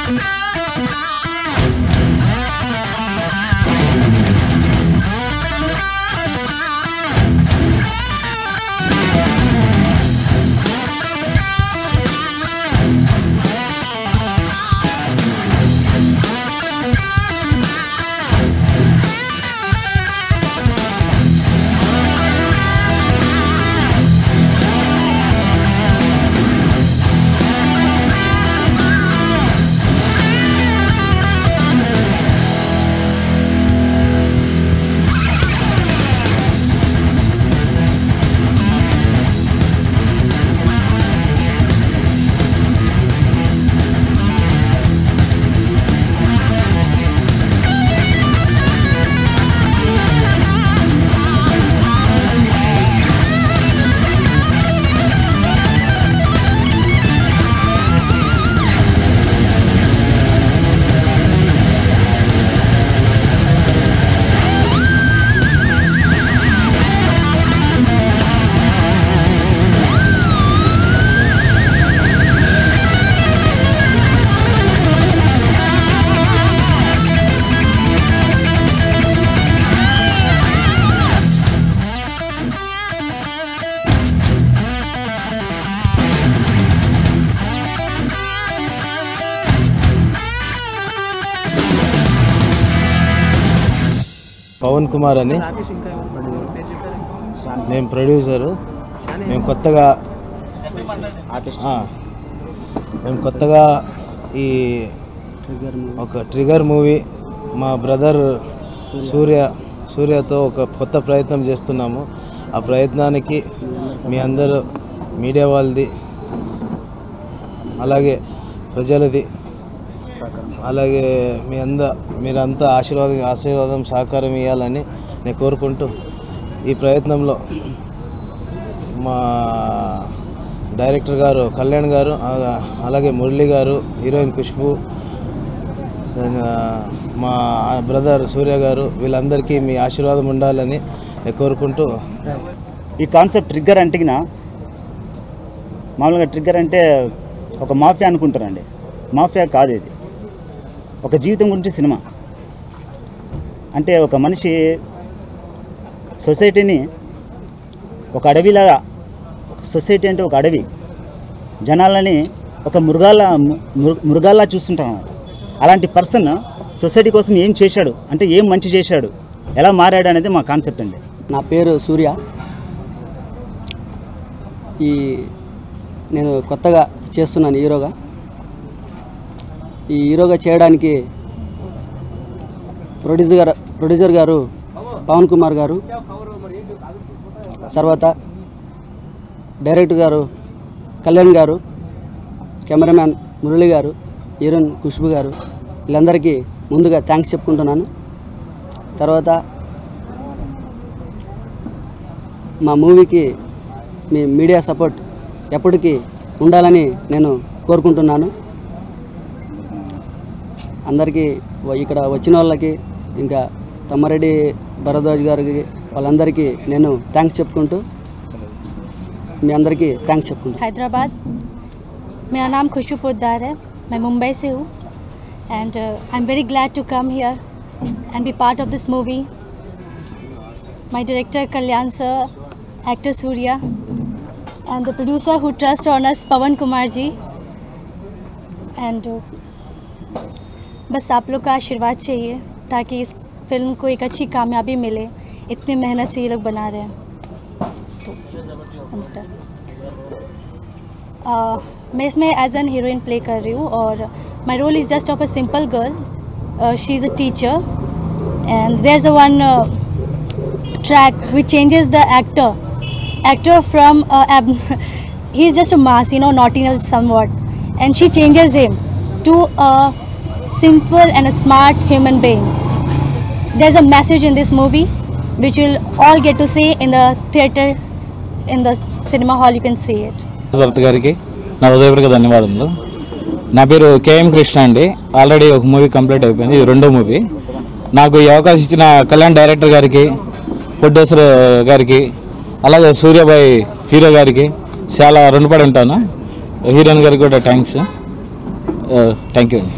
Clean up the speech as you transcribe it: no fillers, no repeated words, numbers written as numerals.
పవన్ కుమార్ అని నేను ప్రొడ్యూసరు. మేము కొత్తగా ఈ ఒక ట్రిగర్ మూవీ మా బ్రదర్ సూర్యతో ఒక కొత్త ప్రయత్నం చేస్తున్నాము. ఆ ప్రయత్నానికి మీ అందరూ మీడియా వాళ్ళది అలాగే ప్రజలది అలాగే మీరంతా ఆశీర్వాదం సహకారం ఇవ్వాలని నేను కోరుకుంటూ ఈ ప్రయత్నంలో మా డైరెక్టర్ గారు కళ్యాణ్ గారు అలాగే మురళి గారు, హీరోయిన్ ఖుష్బు, మా బ్రదర్ సూర్య గారు వీళ్ళందరికీ మీ ఆశీర్వాదం ఉండాలని నేను కోరుకుంటూ ఈ కాన్సెప్ట్ ట్రిగ్గర్ అంటే మామూలుగా ట్రిగ్గర్ అంటే ఒక మాఫియా అనుకుంటారండి. మాఫియా కాదు, ఇది ఒక జీవితం గురించి సినిమా. అంటే ఒక మనిషి సొసైటీని ఒక అడవిలాగా, సొసైటీ అంటే ఒక అడవి, జనాలని ఒక మృగాల్లా చూస్తుంటాను. అలాంటి పర్సన్ సొసైటీ కోసం ఏం చేశాడు అంటే ఏం మంచి చేశాడు, ఎలా మారాడు అనేది మా కాన్సెప్ట్ అండి. నా పేరు సూర్య. నేను కొత్తగా చేస్తున్నాను హీరోగా. ఈ హీరోగా చేయడానికి ప్రొడ్యూసర్ గారు పవన్ కుమార్ గారు, తర్వాత డైరెక్టర్ గారు కళ్యాణ్ గారు, కెమెరామ్యాన్ మురళి గారు, హీరోయిన్ ఖుష్బు గారు, వీళ్ళందరికీ ముందుగా థ్యాంక్స్ చెప్పుకుంటున్నాను. తర్వాత మా మూవీకి మీ మీడియా సపోర్ట్ ఎప్పటికీ ఉండాలని నేను కోరుకుంటున్నాను. అందరికీ ఇక్కడ వచ్చిన వాళ్ళకి, ఇంకా తమ్మారెడ్డి భరద్వాజ్ గారికి వాళ్ళందరికీ నేను థ్యాంక్స్ చెప్పుకుంటూ మీ అందరికీ థ్యాంక్స్ చెప్పుకుంటూ. हैदराबाद, मेरा नाम खुशबू पोद्दार है, मैं मुंबई से हूँ and I'm very glad to come here and be part of this movie. My director Kalyan sir, actor Surya and the producer who trust on us Pawan Kumar ji and बस आप लोग का आशीर्वाद चाहिए ताकि इस फिल्म को एक अच्छी कामयाबी मिले. इतनी मेहनत से ये लोग बना रहे हैं. तो नमस्कार. मैं इसमें एज एन हीरोइन प्ले कर रही हूँ और my role is just of a simple girl. She is a teacher and there is a one track which changes the actor from he is just a mass, naughtiness somewhat, and she changes him to a simple and a smart human being. There's a message in this movie which you'll all get to see in the theater, in the cinema hall. You can see it. గారికి నా హృదయపూర్వక ధన్యవాదములు. నా పేరు KM Krishna అండి. Already ఒక movie complete అయిపోయింది, ఇది రెండో మూవీ. నాకు ఈ అవకాశం ఇచ్చిన కళ్యాణ్ డైరెక్టర్ గారికి, ప్రొడ్యూసర్ గారికి, అలాగే సూర్యబాయ్ హీరో గారికి చాలా రుణపడి ఉంటాను. హీరోయిన్ గారికి కూడా థ్యాంక్స్. థ్యాంక్ యూ అండి.